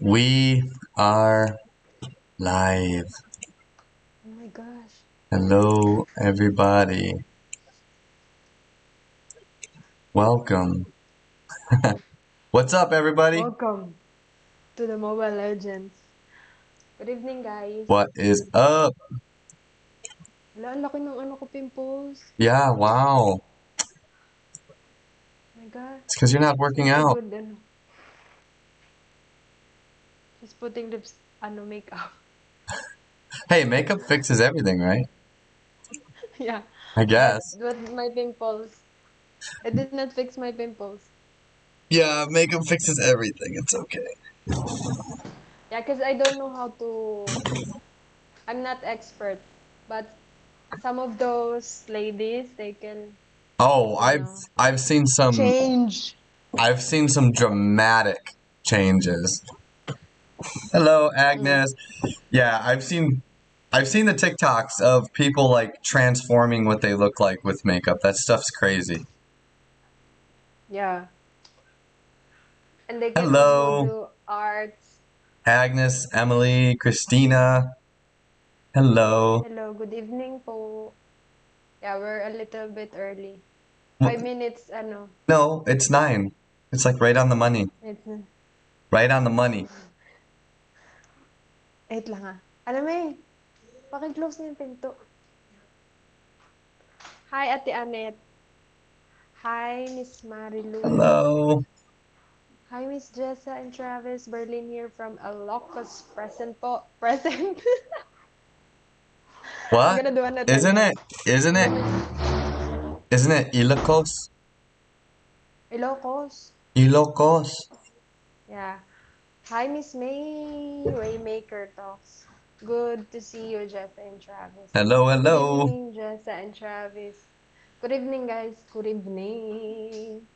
We are live. Oh my gosh. Hello, everybody. Welcome. What's up, everybody? Welcome to the Mobile Legends. Good evening, guys. What is up? Wala, ang laki ng ano ko pimples. Yeah, wow. Oh my God. It's because you're not It's working not a out. good, just putting lips, makeup. Hey, makeup fixes everything, right? Yeah. I But guess. my pimples, it did not fix my pimples. Yeah, makeup fixes everything. It's okay. Yeah, because I don't know how to, I'm not expert. But some of those ladies, they can, Oh, you I've know, I've seen some change. I've seen some dramatic changes. Hello, Mm. Agnes. Yeah, I've seen the TikToks of people like transforming what they look like with makeup. That stuff's crazy. Yeah. And they can also Hello, do arts. Agnes, Emily, Christina. Hello. Hello, good evening po. Yeah, we're a little bit early. Wh- 5 minutes, No, it's 9. It's like right on the money. it's, Right on the money. 8 lang ah. Alam mo eh, paki-close niyo yung pinto. Hi, Ate Annette. Hi, Miss Marilu. Hello. Hi, Miss Jessa and Travis. Berlin here from Ilocos. Present po. Present. I'm What? gonna do it Isn't again. it? Isn't I'm it? gonna... Isn't it Ilocos? Ilocos. Ilocos. Yeah. Hi, Miss May. Waymaker Talks. Good to see you, Jessa and Travis. Hello, Good hello. evening, Jessa and Travis. Good evening, guys. Good evening.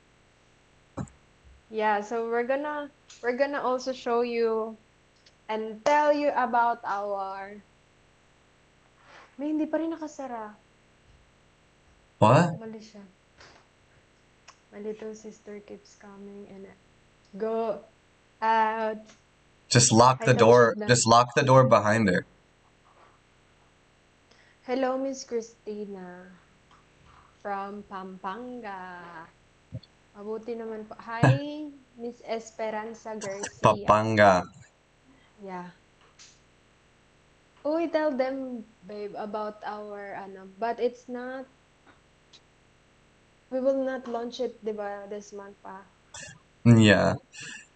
Yeah, so we're gonna also show you and tell you about our. May hindi pa rin nakasara. What? Mali siya. My little sister keeps coming and go out. Just lock Hi, the door. Takshidna. Just lock the door behind her. Hello, Miss Christina from Pampanga. Mabuti naman po. Hi, Miss Esperanza Garcia. Papanga. Yeah. Oh, we tell them, babe, about our but it's not. We will not launch it, diba, this month pa. Yeah.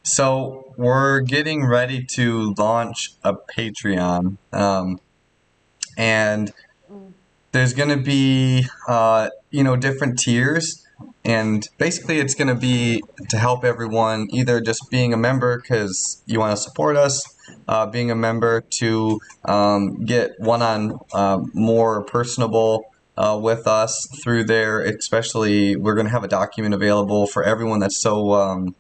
So we're getting ready to launch a Patreon. And Mm. there's going to be different tiers, and basically it's going to be to help everyone, either just being a member because you want to support us, being a member to get one on more personable with us through there. Especially, we're going to have a document available for everyone that's so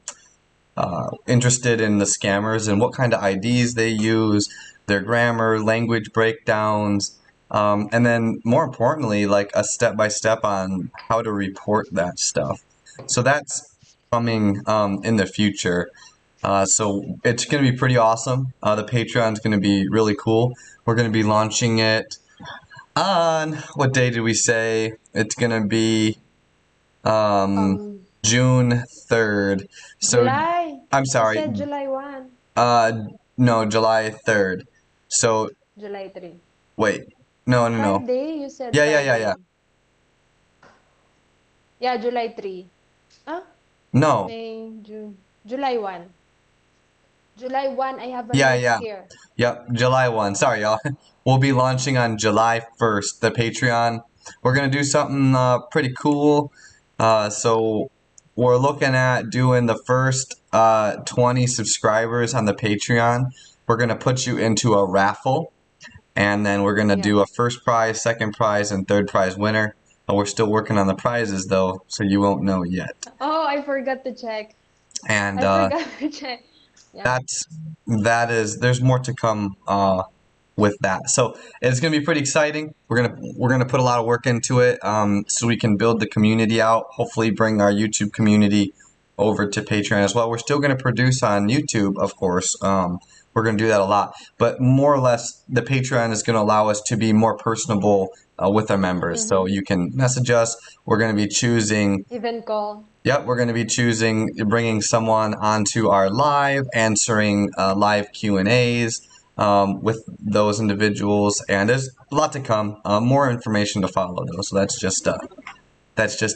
interested in the scammers and what kind of IDs they use, their grammar, language breakdowns, and then more importantly, like a step by step on how to report that stuff. So that's coming in the future. So it's going to be pretty awesome. The Patreon's going to be really cool. We're going to be launching it on, what day did we say? It's going to be um, Um, June 3rd. So July. I'm You sorry. said July 1. Uh, no, July 3rd. So July 3. wait, no, no, no. Friday? You said Yeah, yeah, yeah, yeah. Friday. Yeah, July 3. Huh? No, May, June. July 1. July 1, I have a yeah, notes yeah. here. Yep, July 1. Sorry, y'all. We'll be launching on July 1st, the Patreon. We're going to do something pretty cool. So we're looking at doing the first 20 subscribers on the Patreon. We're going to put you into a raffle, and then we're going to Yeah. do a first prize, second prize, and third prize winner. We're still working on the prizes, though, so you won't know yet. Oh, I forgot to check. And I forgot to check. Yeah. that's that is there's more to come with that. So it's gonna be pretty exciting. We're gonna put a lot of work into it, so we can build the community out. Hopefully, bring our YouTube community over to Patreon as well. We're still going to produce on YouTube, of course. We're going to do that a lot, but more or less, the Patreon is going to allow us to be more personable with our members. So Mm-hmm. you can message us. We're going to be choosing. Even call. Yep, we're going to be choosing bringing someone onto our live, answering live Q&As with those individuals, and there's a lot to come. More information to follow, though. So that's just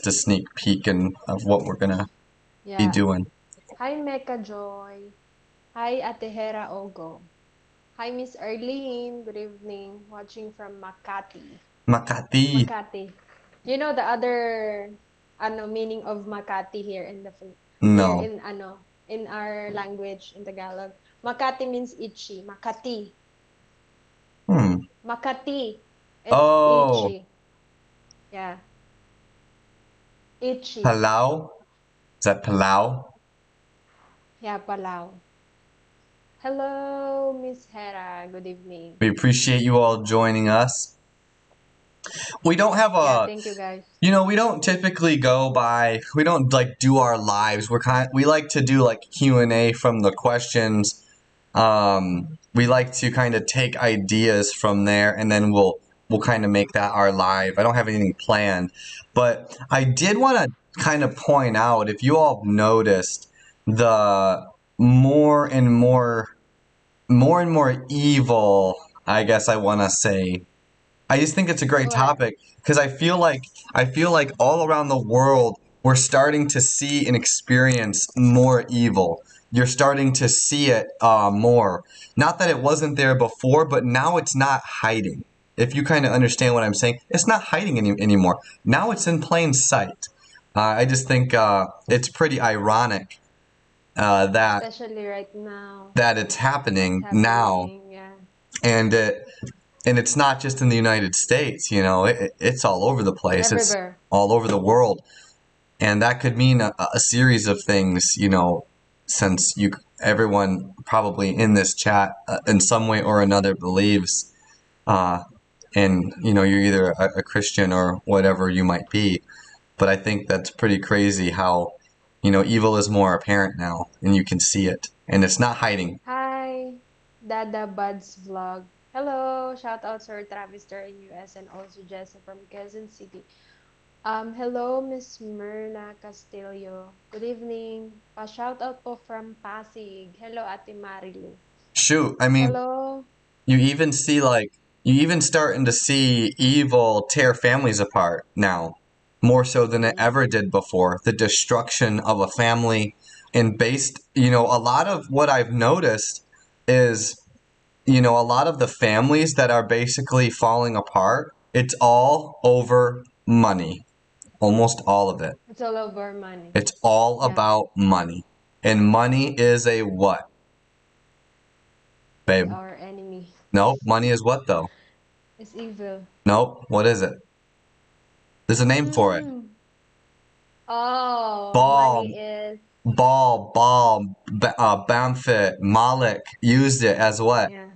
a sneak peek of what we're gonna be Yeah. doing. Hi, Mecca Joy. Hi, Ate Hera Ogo. Hi, Miss Arlene. Good evening. Watching from Makati. Makati. Makati. You know the other meaning of Makati here in here No. in in our language in Tagalog. Makati means itchy. Makati. Hmm. Makati. It's Oh, itchy. Yeah. Itchy. Palau. Is that Palau? Yeah, Palau. Hello, Miss Hera. Good evening. We appreciate you all joining us. We don't have Yeah, a thank you guys. we don't typically go by, we don't like do our lives. We like to do like Q&A from the questions. We like to kind of take ideas from there, and then we'll kind of make that our live. I don't have anything planned, but I did want to kind of point out, if you all noticed, the more and more evil, I guess I want to say. I just think it's a great What? topic because I feel like all around the world we're starting to see and experience more evil. You're starting to see it more. Not that it wasn't there before, but now it's not hiding. If you kind of understand what I'm saying, it's not hiding anymore. Now it's in plain sight. I just think it's pretty ironic that Especially right now. it's It's happening now, happening. Yeah. and it's not just in the United States. It's all over the place. It's Everywhere. all over the world, and that could mean a series of things. Since everyone probably in this chat in some way or another believes, uh, and you're either a Christian or whatever you might be. But I think that's pretty crazy how evil is more apparent now, and you can see it, and it's not hiding. Hi, Dada Buds Vlog. Hello, shout out Sir Travis there in US and also Jessa from Quezon City. Hello, Miss Myrna Castillo. Good evening. Pa-shout out po from Pasig. Hello, Ate Marilu. Shoot, I mean, Hello. you even see like you even starting to see evil tear families apart now, more so than it Mm, ever did before. The destruction of a family, and based, a lot of what I've noticed is, a lot of the families that are basically falling apart, it's all over money. Almost all of it. it's all over money. It's all Yeah, about money. And money is a what, it's babe? our enemy. No, money is what though? It's evil. Nope. What is it? There's a name for it. Mm. Oh, Ball, money is, Bamfit, Malik used it as what? yeah.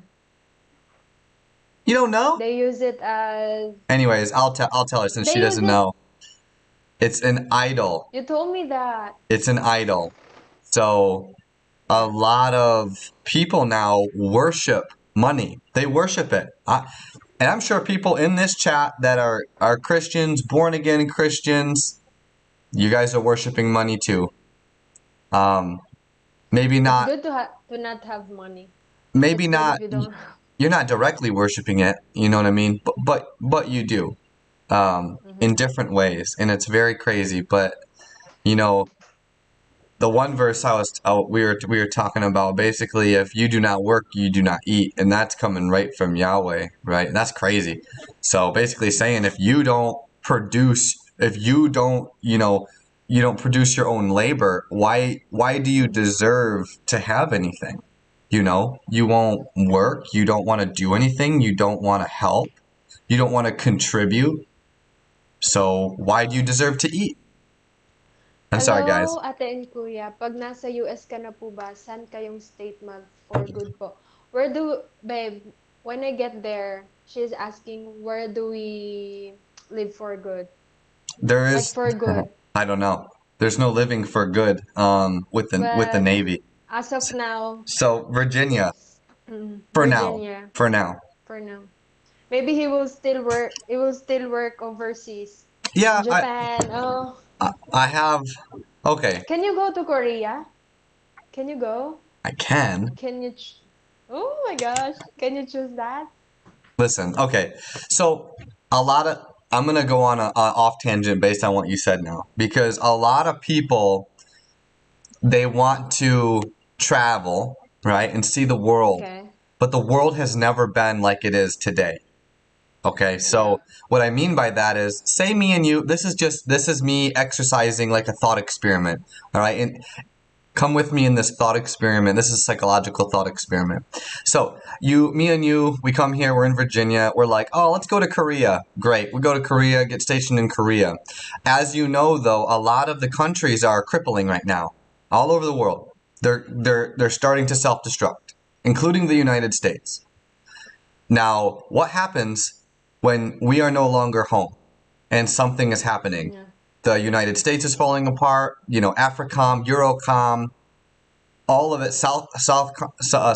You don't know? They use it as, Anyways, I'll tell her since she they use doesn't it, know. It's an idol. you told me that. It's an idol. So a Yeah. lot of people now worship money. They worship it. And I'm sure people in this chat that are Christians, born again Christians, you guys are worshiping money too. Um, maybe It's not. good to not have money. Maybe It's good if not. you don't. You're not directly worshiping it. You know what I mean? But you do. In Mm-hmm. different ways, and it's very crazy. But you know, the one verse we were talking about, basically, if you do not work, you do not eat, and that's coming right from Yahweh, right? That's crazy. So basically saying, if you don't produce, if you don't, you don't produce your own labor, why do you Mm-hmm. deserve to have anything? You won't work, you don't want to do anything, you don't want to help, you don't want to contribute. So why do you deserve to eat? I'm sorry, guys. Hello, Ate and Kuya. Pag nasa US ka na po ba, saan kayong state mag for good po? Babe, when I get there, she's asking where do we live for good? There Like is, for good. I don't know. There's no living for good with the But Navy. as of now, So Virginia yes. Mm, for now. Virginia For now. for now. Maybe he will still work. He will still work overseas in Yeah, Japan. Oh, I have okay. can you go to Korea? Can you go? I can. Can you? Oh my gosh! Can you choose that? Listen, okay. So a lot of I'm gonna go on a off tangent based on what you said now because a lot of people they want to travel right and see the world, Okay. but the world has never been like it is today. Okay, Yeah. so what I mean by that is, say me and you. This is me exercising like a thought experiment. All right, and come with me in this thought experiment. This is a psychological thought experiment. So me and you, we come here. We're in Virginia. We're like, oh, let's go to Korea. Great. We go to Korea, get stationed in Korea. As you know, though, a lot of the countries are crippling right now, all over the world. They're starting to self-destruct, including the United States. Now, what happens when we are no longer home and something is happening? Yeah. The United States is falling apart. You know, AFRICOM, EUROCOM, all of it,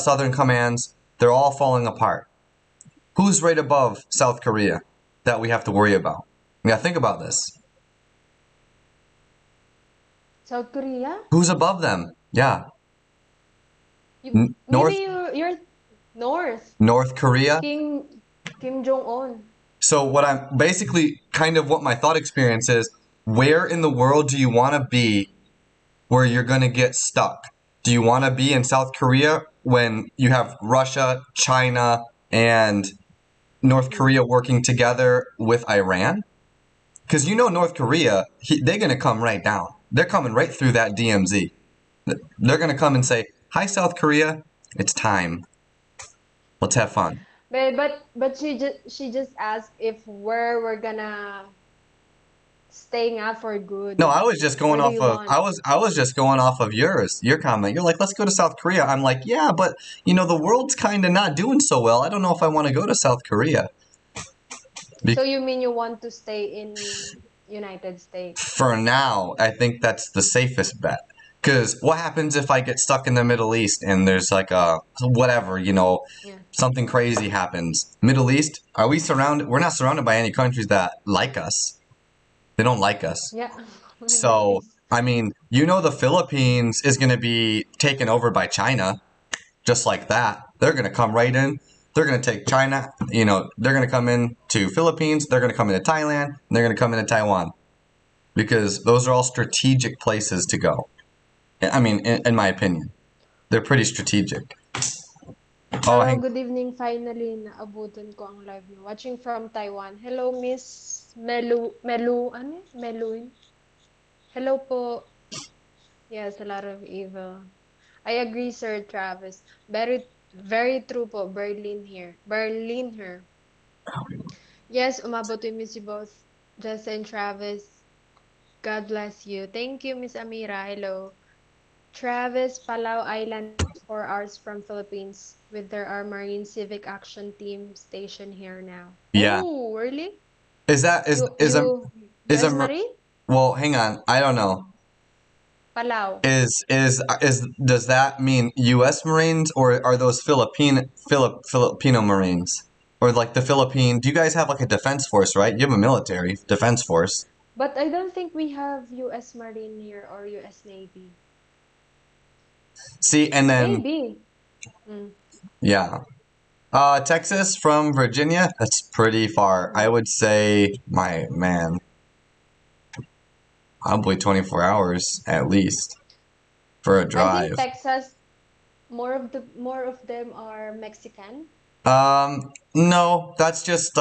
Southern commands, they're all falling apart. Who's right above South Korea that we have to worry about? Yeah, think about this. South Korea? Who's above them? Yeah, You maybe North you're North. North Korea. Kim Jong Un. So what I'm basically kind of what my thought experience is, where in the world do you want to be where you're going to get stuck? Do you want to be in South Korea when you have Russia, China, and North Mm. Korea working together with Iran? Because you know North Korea, they're going to come right down. They're coming right through that DMZ. They're going to come and say, "Hi, South Korea. It's time. Let's have fun." But she just asked if where we're gonna staying out for No, good. I was just going Where do off you of want? I was just going off of your comment. You're like, "Let's go to South Korea." I'm like, "Yeah, but you know the world's kind of not doing so well. I don't know if I want to go to South Korea." So you mean you want to stay in United States? For now, I think that's the safest bet. Because what happens if I get stuck in the Middle East and there's like a whatever, you know, Yeah. something crazy happens? Middle East, are we surrounded? We're not surrounded by any countries that like us. They don't like us. Yeah. So, Nice. I mean, you know, the Philippines is going to be taken over by China just like that. They're going to come right in. They're going to take China, you know, they're going to come in to Philippines, they're going to come into Thailand, and they're going to come into Taiwan because those are all strategic places to go. I mean, in my opinion, they're pretty strategic. Oh, Hello, hang. good evening. Finally, naabutan ko ang live niyo. Watching from Taiwan. Hello, Miss ano? Meluin? Hello po. Yes, a lot of evil. I agree, Sir Travis. Very true po. Berlin here. Berlin here. Yes, umabot yung Miss both Jess and Travis. God bless you. Thank you, Miss Amira. Hello. Travis, Palau Island is 4 hours from Philippines with there are Marine Civic Action Team stationed here now. Yeah. Oh, really? Is that You is a you is US a Marine? well? Hang on. I don't know. Palau. Is does that mean U.S. Marines or are those Filipino Marines or like the Philippine? Do you guys have like a defense force, right? You have a military defense force. But I don't think we have US Marine here or US Navy. See, and then Maybe. Mm, yeah, Texas from Virginia. That's pretty far. I mm. would say, my man, probably 24 hours at least for a I think drive. Texas more of them are Mexican. No, that's just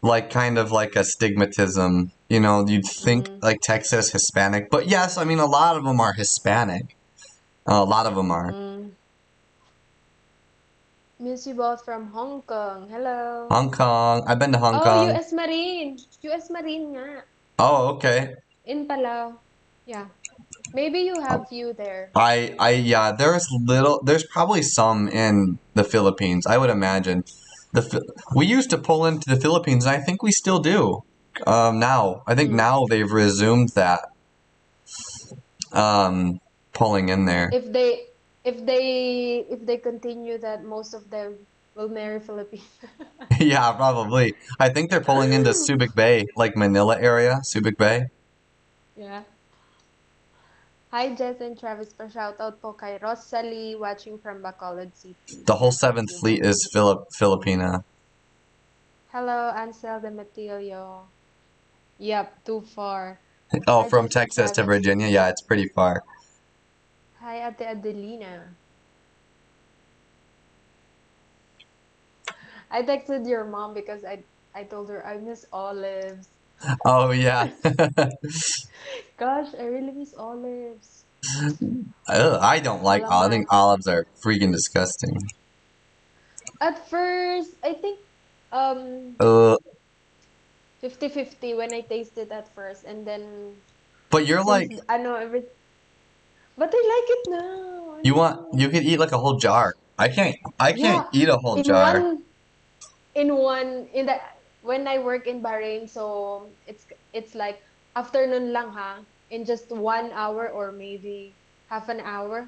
like kind of like a stigmatism. You know, you'd think Mm, like Texas Hispanic, but yes, I mean a lot of them are Hispanic. A lot of them are. mm. Miss you both from Hong Kong. Hello. Hong Kong. I've been to Hong Oh, Kong. US Marine. US Marine nga. Oh, okay. In Palau. Yeah. Maybe you have few there. Yeah, there's probably some in the Philippines. I would imagine. We used to pull into the Philippines, and I think we still do. Now I think Mm. now they've resumed that um pulling in there. If they if they continue that, most of them will marry Filipino. Yeah, probably. I think they're pulling into Subic Bay, like Manila area, Subic Bay. Yeah. Hi, Jess and Travis. Pa shout out po kay Rosalie watching from Bacolod City. The whole Yeah, thank Seventh you, Fleet ma'am. is Filipina. Hello, Ansel de Matilio. Yep, too far. Oh, Hi, from Jess and Texas to Travis. Virginia. Yeah, it's pretty far. Hi, Ate Adelina. I texted your mom because I told her I miss olives. Oh yeah. Gosh, I really miss olives. Ugh, I don't like olives. I think Alamat. olives are freaking disgusting. At first, I think um Uh, 50-50 when I tasted at first, and then but you're since like I know every, but I like it now. I you know. could eat like a whole jar. I can't Yeah, eat a whole in jar. one in the when I work in Bahrain, so it's like afternoon lang ha, in just 1 hour or maybe half an hour.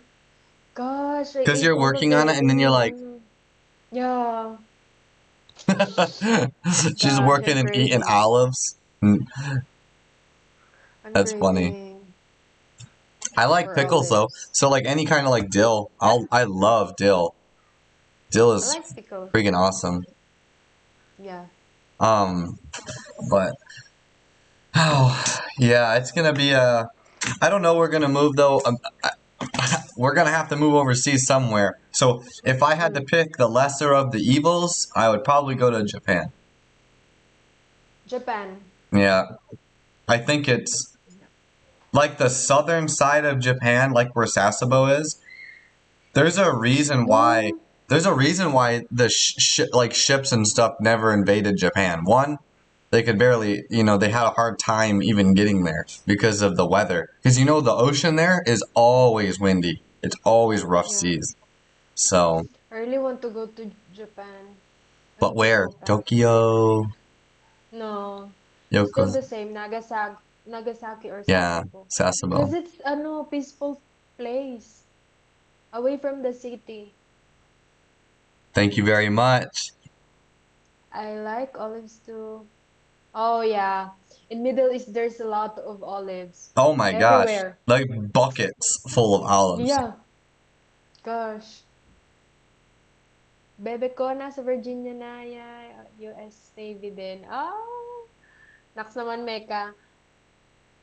Gosh, I Because ate you're all of working on it it and then you're in like one. Yeah, she's gosh, working I'm and eating craving. olives. Mm, I'm that's funny. craving I like for pickles though. olives. So like any kind of like dill. Yeah, I love dill. Dill I is like pickles. freaking awesome. Yeah. Um, but oh yeah, it's gonna be a. I don't know. We're gonna move though. We're gonna have to move overseas somewhere. So if I had to Mm. pick the lesser of the evils, I would probably go to Japan. Japan. Yeah, I think it's Yeah. like the southern side of Japan, like where Sasebo is. There's a reason why. Mm, There's a reason why the like ships and stuff never invaded Japan. One, they could barely, they had a hard time even getting there because of the weather. Because the ocean there is always windy. It's always rough yeah. seas. So, I really want to go to Japan but and where? Fukuoka. Tokyo, No, still Yoko's, the same. Nagasaki or yeah, Sasebo. Sasebo. Because it's a no peaceful place away from the city. Thank you very much. I like olives too. Oh yeah. In Middle East there's a lot of olives Oh my gosh, everywhere. like buckets full of olives. Yeah, gosh. Bebe ko nasa Virginia na US Navy din. Oh, naks naman Mecca.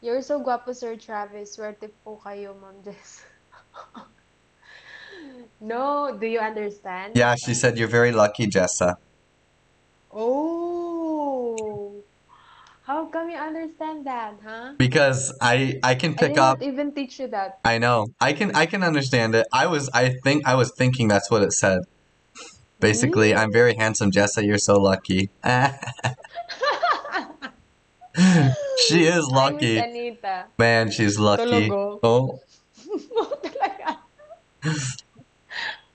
You're so guapo, Sir Travis. Swerte po kayo, Ma'am Jess. No, do you understand? Yeah, she said you're very lucky, Jessa, Oh, how come you understand that, huh? because I can I pick did up. not even teach you that. I know. I can understand it. I was thinking that's what it said. Basically, I'm Mm. very handsome, Jessa. You're so lucky. She is Hi, Miss lucky. Anita. Man, she's lucky. Tologo. Oh. Oo, talaga.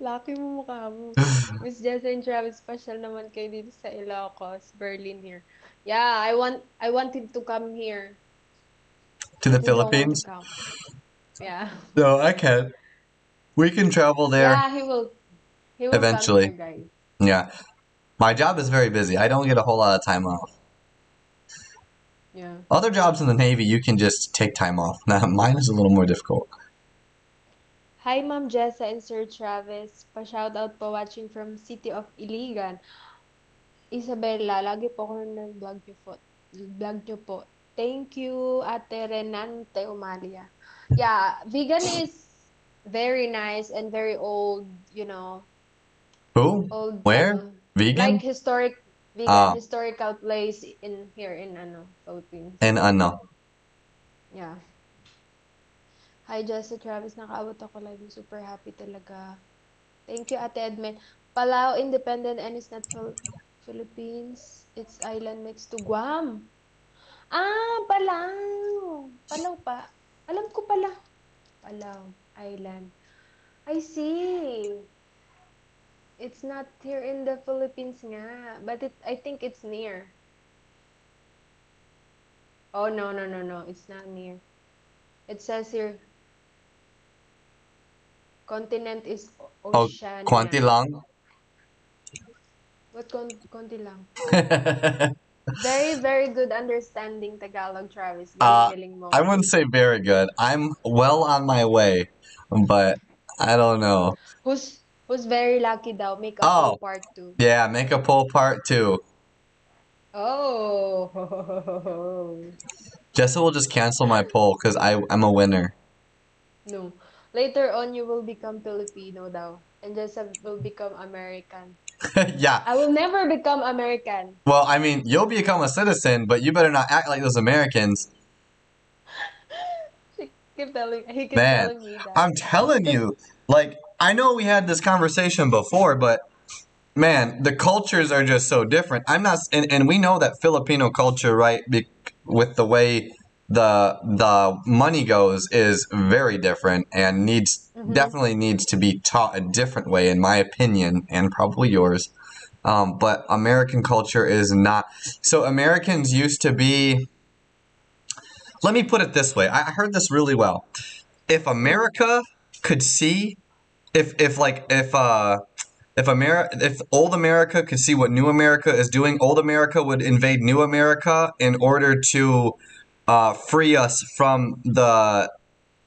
Lucky mo mukha mo. Miss Jessa and Travis, special naman kayo dito sa Ilocos, Berlin here. Yeah, I want him to come here. To the But he don't want to Philippines? come. Yeah. No, I can. We can travel there Yeah, he will come here, eventually. guys. Yeah. My job is very busy. I don't get a whole lot of time off. Yeah. Other jobs in the Navy, you can just take time off. Now, mine is a little more difficult. Hi, Ma'am Jessa and Sir Travis. Pa-shoutout po watching from City of Iligan. Isabella, lagi po ako nag-vlog niyo po. Vlog niyo po. Thank you, Ate Renante Umalia. Yeah, vegan is very nice and very old, Who? old Where? like Vegan? Ah, historical place in here in and Philippines. no. Yeah. Hi, Jessica Travis. Nakaabot ako live. Super happy talaga. Thank you, Ate Edmen. Palau, independent and it's not Philippines. It's island next to Guam. Ah, Palau. Palau pa. Alam ko pala. Palau Island. I see. It's not here in the Philippines nga. But I think it's near. Oh, no, no, no, no. It's not near. It says here, continent is Oh, Kwanti Oceania. lang. What konti lang? Very, very good understanding Tagalog, Travis. uh, Galing-galing I mo. wouldn't say very good. I'm well on my way, but I don't know. Who's very lucky daw? Make a poll Oh, part 2. yeah, make a poll part 2. Oh. Jessa will just cancel my poll because I'm a winner. No. Later on, you will become Filipino daw. And Jessa will become American. Yeah. I will never become American. Well, I mean, you'll become a citizen, but you better not act like those Americans. He keep Man, telling me that. I'm telling Because, you, like, I know we had this conversation before, but man, the cultures are just so different. I'm not, and we know that Filipino culture, right, with the way the money goes, is very different and mm-hmm, definitely needs to be taught a different way, in my opinion, and probably yours. But American culture is not. So Americans used to be. Let me put it this way. I heard this really well. If mm, America could see, if old America could see what new America is doing, old America would invade new America in order to free us from the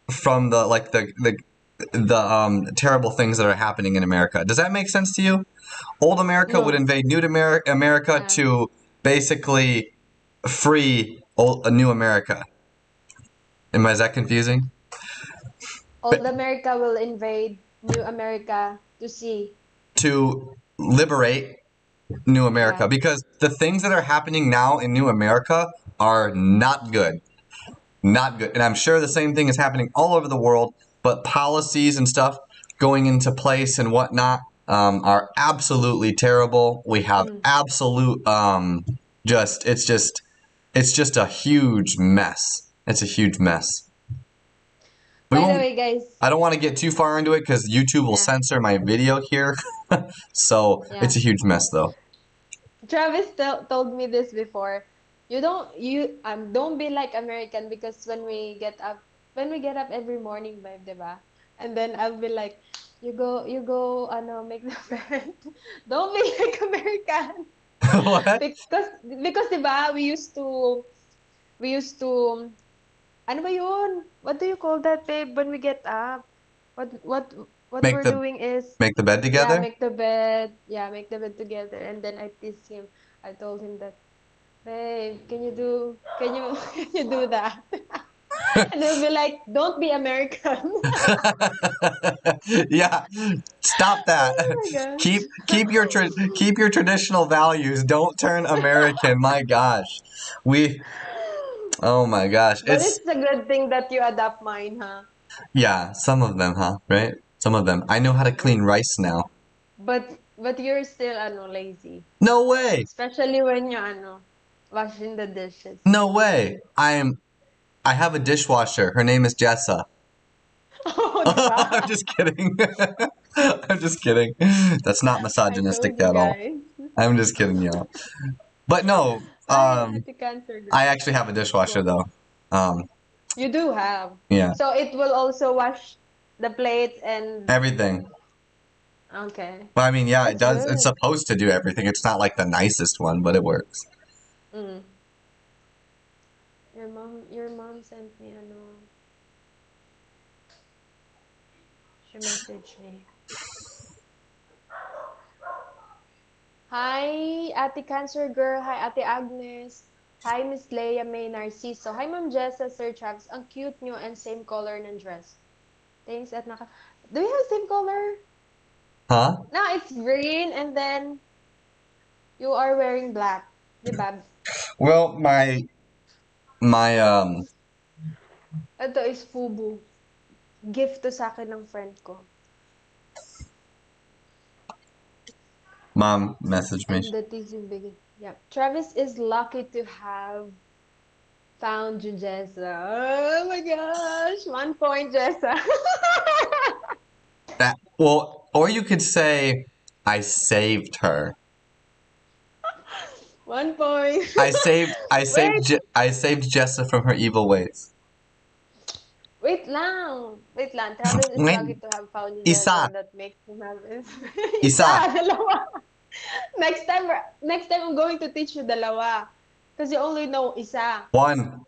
like the terrible things that are happening in America. Does that make sense to you? Old America would no. invade America Yeah. to basically free new America. Is that confusing? Old America will invade New America to see. To liberate New America, Yeah. because the things that are happening now in New America are not good. Not good. And I'm sure the same thing is happening all over the world, but policies and stuff going into place and whatnot are absolutely terrible. We have Mm. absolute it's just a huge mess. It's a huge mess. We By the won't way, guys. I don't want to get too far into it because YouTube will Yeah. censor my video here. So Yeah. it's a huge mess though. Travis told me this before. Don't be like American because when we get up every morning, vibe, 'di ba? And then I'll be like, ano, make the bed. Don't be like American. What? Because 'di ba, we used to ano ba yun? What do you call that, babe, when we get up? What Make we're the doing is, make the bed yeah, together? make the bed. Yeah, make the bed together. And then I tease him. I told him that, babe, can you do that? And he'll be like, don't be American. Yeah, stop that. Oh my Keep your traditional values. Don't turn American. My gosh. We gosh. Oh my gosh. But it's a good thing that you adapt mine, huh? Yeah, some of them, huh? Right? Some of them. I know how to clean But rice now. but you're still lazy. No way. Especially when you washing the dishes. No way. I have a dishwasher. Her name is Jessa. Oh, di ba? I'm just kidding. I'm just kidding. That's not I misogynistic told you at all. guys. I'm just kidding, y'all. But no, Hi, Ate Cancer I Girl. actually have a dishwasher Go. though. Um, You do have. yeah, So it will also wash the plates and everything. okay. But I mean, yeah, it That's does. It's good. supposed to do everything. It's not like the nicest one, but it works. Mm. Your mom sent me she messaged me. Hi, Ate Cancer Girl. Hi, Ate Agnes. Hi, Miss Leia May Narciso. Hi, Ma'am Jessa, Sir Travis. Ang cute nyo and same color ng dress. Thanks at naka... Do we have same color? Huh? No, it's green and then you are wearing black. Diba? Well, my Ito is FUBU. Gift to sa akin ng friend ko. mom messaged me. And that is yung bigay. Yeah. Travis is lucky to have found you, Jessa. Oh my gosh. 1 point, Jessa. That or you could say I saved her. 1 point. Wait, I saved Jessa from her evil ways. wait lang. Wait lang. Travis is Wait, lucky to have found a isa, girl that makes him have isa, isa, dalawa. Next time I'm going to teach you dalawa. Because you only know isa. one,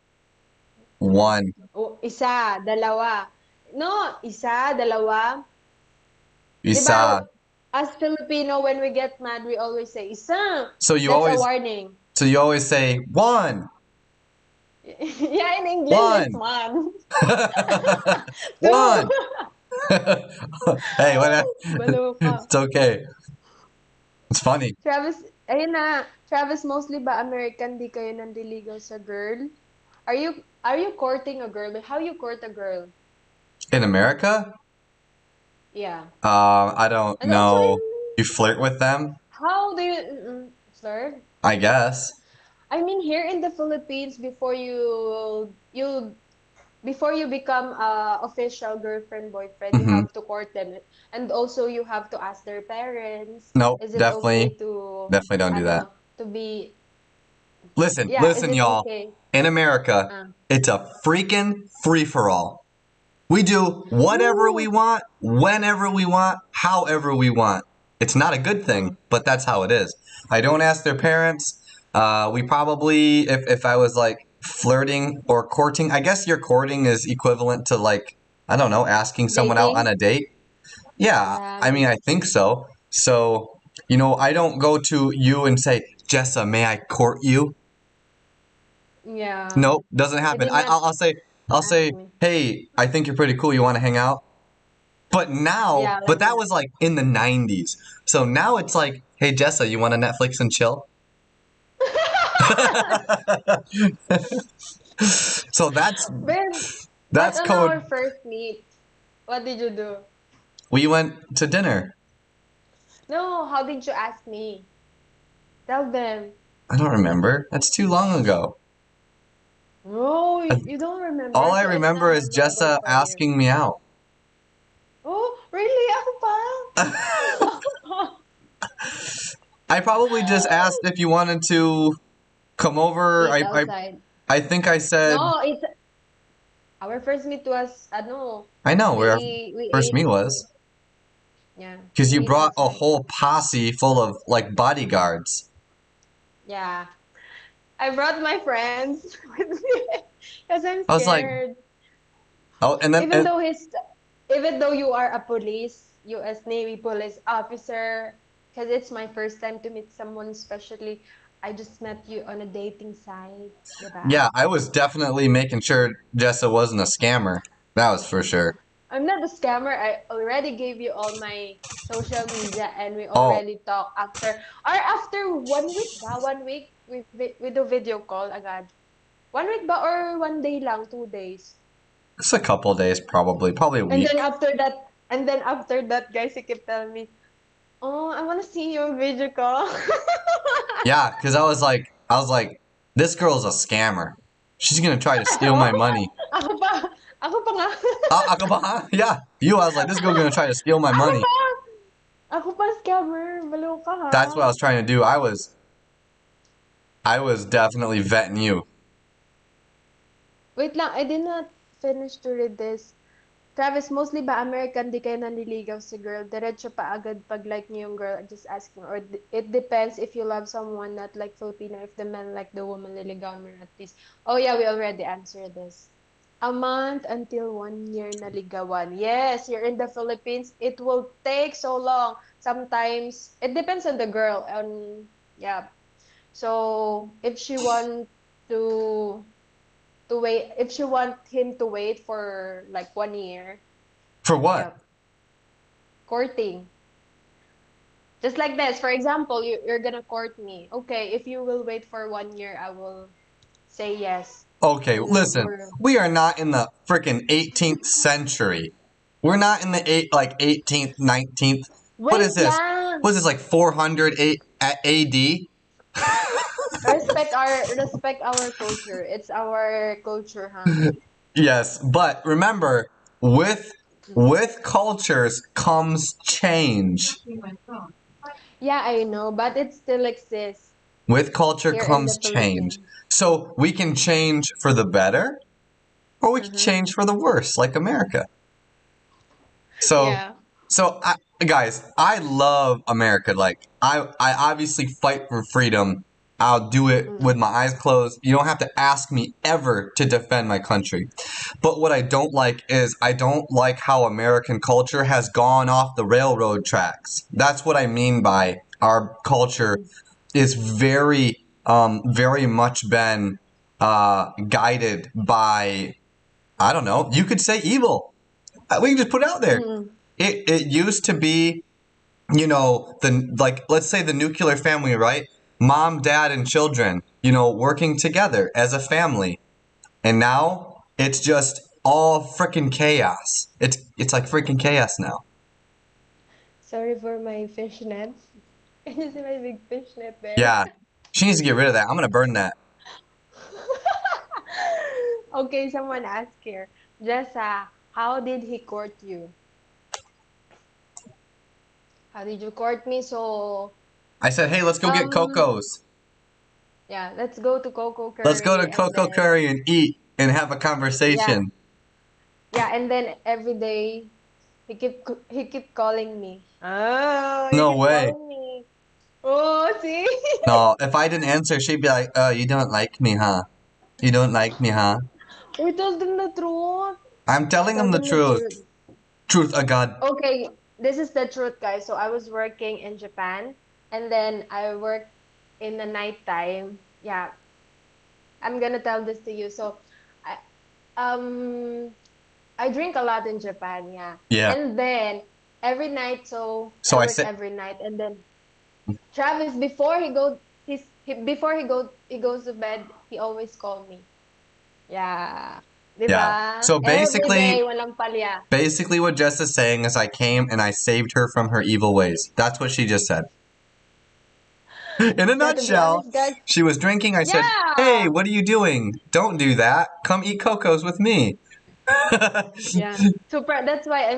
Mm. one, Oh, isa, dalawa. No, isa, dalawa. Di ba, isa. as Filipino, when we get mad, we always say, isa. So you That's a always, warning. so you always say one, Yeah, in English, it's one, one. Two. one. Hey, what? Baloka. It's okay. It's funny. Travis, ayun na. Travis, mostly ba American, di kayo nandiligaw sa girl? Are you courting a girl? How you court a girl? In America, Yeah. I don't And also know. in, You flirt with them, how do you, flirt? I guess. I mean, here in the Philippines, before you become official girlfriend boyfriend, you Hmm. have to court them, and also you have to ask their parents. Nope, Is it okay definitely, to, definitely don't do that. ano, to be, Listen, yeah? Is listen, it y'all. okay? In America, Uh, it's a freaking free for all. We do whatever we no. want, whenever we want, however we want. It's not a good thing, Uh, but that's how it is. I don't ask their parents. We probably, if I was like flirting or courting, I guess your courting is equivalent to like, I don't know, asking someone out on dating. a date. Yeah, Yeah, I mean, I maybe. think so. So, I don't go to you and say, Jessa, may I court you? Yeah. Nope, doesn't You happen. did not I'll ask say, me. hey, I think you're pretty cool. You want to hang out? Yeah, But like that that. was like in the 90s. So now it's like, hey, Jessa, you want to Netflix and chill? So Ben, but that's on code. our first meet, what did you do? We went to dinner. No, how did you ask me? Tell them. I don't remember. That's too long ago. No, I- you don't All remember, I so it's not remember is memorable Jessa for you. asking me out. Oh, really? Ako pa? Ako pa? I probably just asked if you wanted to come over. Eat outside. I think I said, No, it's our first meet was ano, I know where our we first ate, meet was. yeah, Because we you ate brought a outside. whole posse full of like bodyguards. Yeah. I brought my friends with me because I'm I was like, scared. oh, and then Even though he's, even though you are a police, U.S. Navy police officer, because it's my first time to meet someone, especially I just met you on a dating site, diba? yeah, I was definitely making sure Jessa wasn't a scammer. That was for sure. I'm not a scammer. I already gave you all my social media and we Oh, already talk after 1 week ba? 1 week we do video call agad. 1 week ba or 1 day lang, 2 days? it's a couple days probably, probably a And week. then after that, guys, he kept telling me, "Oh, I wanna see you on video call." Yeah, because I was like, this girl's a scammer. She's gonna try to steal Oh, my money. ako pa, ako pa nga. Ako ba? Yeah, you. I was like, this girl's gonna try to steal my Ako money. pa, ako pa scammer, balo ka ha. That's what I was trying to do. I was definitely vetting you. Wait lang, I did not finish to read this. Travis, mostly ba American di kayo nanliligaw si girl? Diretso pa agad pag like niyo yung girl, just asking. Or it depends if you love someone not like Filipino, if the man like the woman, liligaw mo at least. Oh yeah, we already answered this. A month until 1 year naligawan. Yes, you're in the Philippines. It will take so long. Sometimes, it depends on the girl. Yeah. So, if she want to wait, if she want him to wait for like 1 year, For what? yeah, courting. Just like this, for example, you're gonna court me. Okay, if you will wait for 1 year, I will say yes. Okay, And listen. we're, We are not in the freaking 18th century. We're not in the 18th, 19th. What is wait this? lang. What is this like 400 AD? Respect our culture. It's our culture, huh? Yes, but remember, with cultures comes change. Yeah, I know, but it still exists. With culture here in the comes change. Philippines. So we can change for the better or we can Mm-hmm. change for the worse, like America. So, Yeah. guys, I love America. Like, I obviously fight for freedom. I'll do it with Mm-mm. my eyes closed. You don't have to ask me ever to defend my country. But what I don't like is I don't like how American culture has gone off the railroad tracks. That's what I mean by our culture Mm-mm. is very much been guided by, I don't know, you could say evil. We can just put it out there. Mm-mm. It used to be, the like let's say the nuclear family, right? Mom, dad, and children, working together as a family. And now it's just all freaking chaos. It's like freaking chaos now. Sorry for my fishnet. Can you see my big fishnet there? Yeah. She needs to get rid of that. I'm gonna burn that. Okay, someone asked here. Jessa, how did he court you? How did you court me? So, I said, hey, let's go get um, Coco's. yeah, let's go to Coco Let's go to Curry and Coco then Curry and eat and have a yeah, conversation. yeah, and then every day he keep calling me. Oh, he No keep way. calling me. Oh, see? No, if I didn't answer, she'd be like, oh, you don't like me, huh? You don't like me, huh? We told him the truth. I'm I telling him told the him the truth. truth. Truth, oh God. Okay, this is the truth, guys. So I was working in Japan, and then I worked in the nighttime. Yeah, I'm gonna tell this to you. So, I um I drink a lot in Japan, yeah. Yeah. And then every night, so So I I work said, every night, and then Travis before he go before he goes to bed, he always call me. Yeah, 'di yeah. ba? So Every basically, day, walang palya. basically what Jess is saying is I came and I saved her from her evil ways. That's what she just said. In a Yeah, to be nutshell, honest, guys. she was drinking. I said, hey, Yeah. what are you doing? Don't do that. Come eat Coco's with me. Yeah. Super. That's why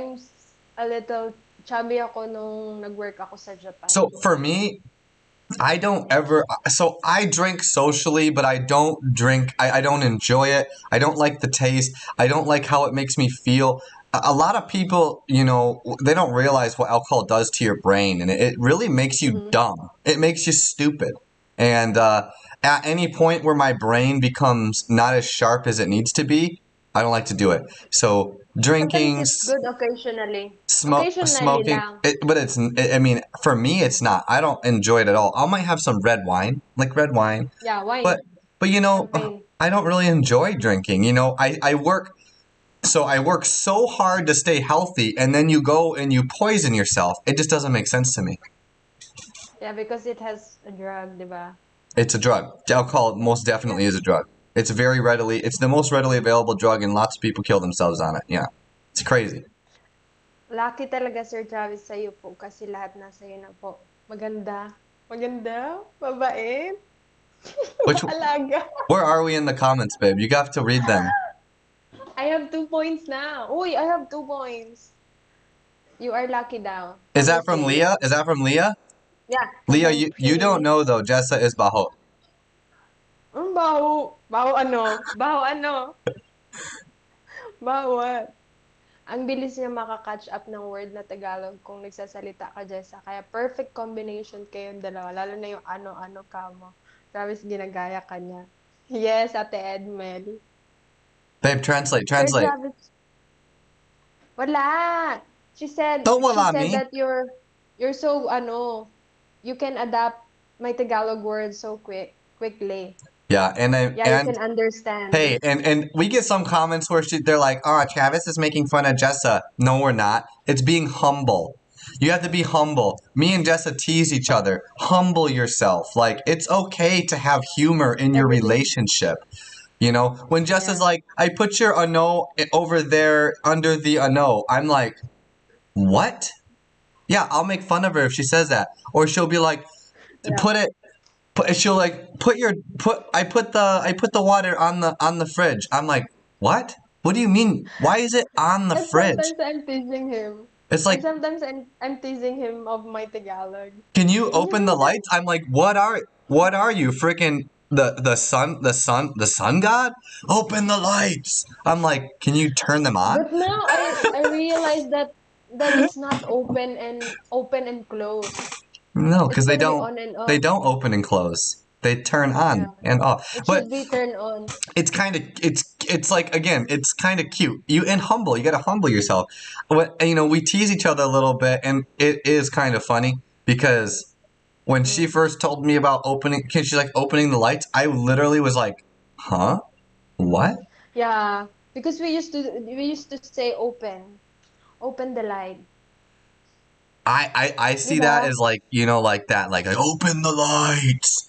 a little chubby ako nung nag-work ako sa Japan. So for me, I don't ever. So I drink socially, but I don't drink. I don't enjoy it. I don't like the taste. I don't like how it makes me feel. A lot of people, they don't realize what alcohol does to your brain, and it really makes you Mm-hmm. dumb. It makes you stupid. And at any point where my brain becomes not as sharp as it needs to be, I don't like to do it. So Sometimes drinking, it's good occasionally. Occasionally smoking, lang. but I mean, for me, it's not. I don't enjoy it at all. I might have some red wine, like red wine, Yeah, but wine, but champagne. I don't really enjoy drinking. I work. So I work so hard to stay healthy, and then you go and you poison yourself. It just doesn't make sense to me. Yeah, because it has a drug, 'di ba? It's a drug. Alcohol most Yeah. definitely is a drug. It's the most readily available drug, and lots of people kill themselves on it. Yeah, it's crazy. Lucky talaga Sir Travis sa'yo po kasi lahat nasa iyo na po. Maganda. Maganda. Mabait. Which Maalaga. Where are we in the comments, babe? You have to read them. I have 2 points na. Uy, I have 2 points. You are lucky daw. Is How to that from say it? Leah? Is that from Leah? Yeah, Leah, from you don't Philippines. know though. Jessa is baho. Ang baho. Baho ano? Baho ano? Baho what? Ang bilis niya maka-catch up ng word na Tagalog kung nagsasalita ka, Jessa. Kaya perfect combination kayong dalawa. Lalo na yung ano-ano ka mo. Travis, ginagaya ka niya. Yes, Ate Edmel. Babe, translate, Sir translate. Travis, wala. She said Don't she wala said me. that you're so you can adapt my Tagalog words so quickly. Yeah, Yeah, you and can understand. hey, and we get some comments where they're like, "Oh, Travis is making fun of Jessa." No, we're not. It's being humble. You have to be humble. Me and Jessa tease each other. Humble yourself. Like it's okay to have humor in your Everything. relationship. When Jessa's Yeah. like, "I put your ano over there under the ano," I'm like, "What?" Yeah, I'll make fun of her if she says that, or she'll be like, Yeah. "Put it." She'll like I put the water on the fridge. I'm like, what? What do you mean? Why is it on the And fridge? sometimes I'm teasing him. It's And like, sometimes I'm teasing him of my Tagalog. can you Can you open the do that? lights? I'm like, what are? What are you, freaking the sun god? Open the lights. I'm like, can you turn them on? But now I realize that it's not open and close. No, It's because gonna be on and they off. don't open and close. They turn Yeah. on and off. It But should be turned on. it's like, again, it's kind of cute. You got to humble yourself. What, we tease each other a little bit, and it is kind of funny because when she Mm. first told me about opening, cause she's like opening the lights, I literally was like, huh? What? Yeah, because we used to say open the light. I Di see that ba? as like, like that, like open the lights.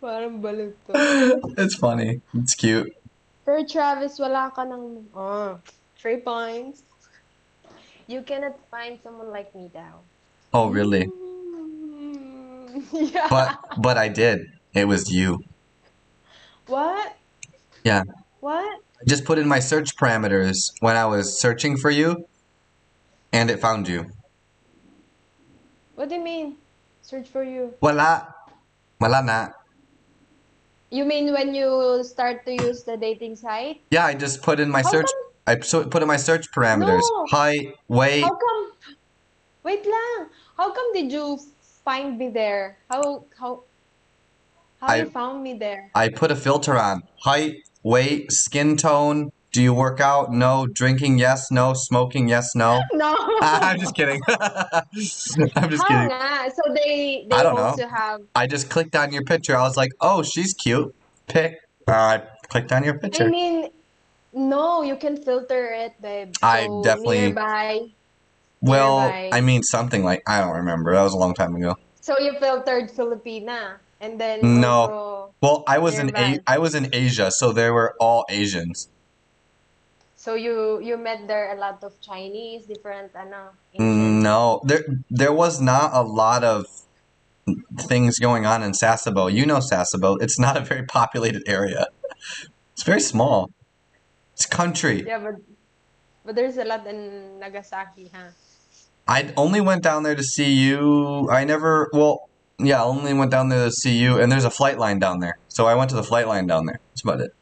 Parang balito. It's funny. It's cute. Pero Travis, wala ka ng 3 points. You cannot find someone like me now. Oh, really? Mm. But Yeah. but I did. It was you. What? Yeah. What? I just put in my search parameters when I was searching for you, and it found you. What do you mean? Search for you. Wala. Wala na. You mean when you start to use the dating site? Yeah, I just put in my How search. come? Put in my search parameters. No. Height, weight. How come? Wait lang. How come did you find me there? How I you found me there? I put a filter on height, weight, skin tone. Do you work out? No. Drinking? Yes. No. Smoking? Yes. No. I'm just No. kidding. I'm just How kidding. nga? So they I they don't know. also have. I just clicked on your picture. I was like, oh, she's cute. Pick. I clicked on your I picture. mean, no, you can filter it, babe. I So definitely, well, I nearby. mean, something like, I don't remember. That was a long time ago. So you filtered Filipina and then No. also Well, nearby. I was in Asia, so they were all Asians. So you met there a lot of Chinese, different Asians. No, there was not a lot of things going on in Sasebo. You know Sasebo. It's not a very populated area. It's very small. It's country. Yeah, but there's a lot in Nagasaki, huh? I only went down there to see you. I never, well, yeah, I only went down there to see you, and there's a flight line down there. So I went to the flight line down there. That's about it.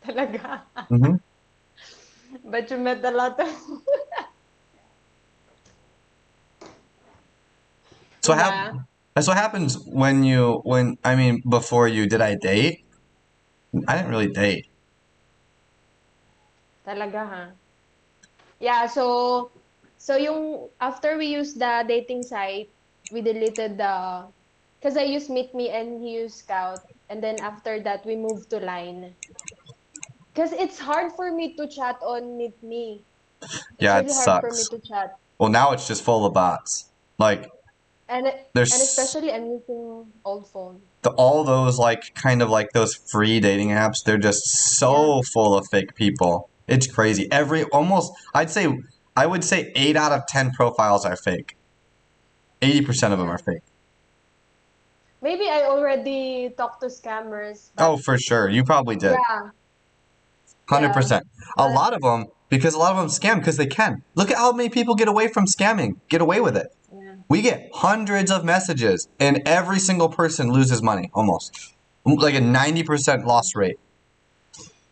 Talaga. Hmm. But you met a lot of, So di ba? that's what happens I mean, before you, did I date? I didn't really date. Talaga, ha? Yeah, so yung after we used the dating site, we deleted because I used Meet Me and he used Scout, and then after that we moved to Line. Because it's hard for me to chat on Meet Me. It's Yeah, it really hard for me sucks. to chat. Well, now it's just full of bots. Like, And there's especially I'm using old phone. all those, like, kind of like those free dating apps. They're just Yeah. so full of fake people. It's crazy. I would say 8 out of 10 profiles are fake. 80% of them are Yeah. fake. Maybe I already talked to scammers, Oh, but for sure. You probably did. yeah, yeah. 100%. A But lot of them, because a lot of them scam because they can. Look at how many people get away from scamming, get away with it. yeah, We get hundreds of messages, and every single person loses money, almost. Like a 90% yeah. loss rate.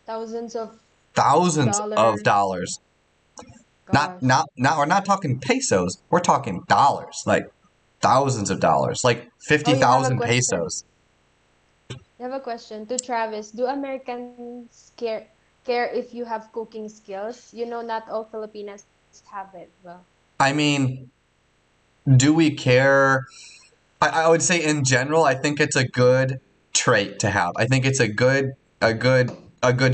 Thousands of Thousands of dollars. dollars. Gosh. We're not talking pesos. We're talking dollars. Like thousands of dollars. Like Oh, you have a 50,000 question. pesos. You have a question to Travis. Do Americans care if you have cooking skills? You know, not all Filipinas have it. Well, I mean, do we care? I would say in general, I think it's a good trait to have. I think it's a good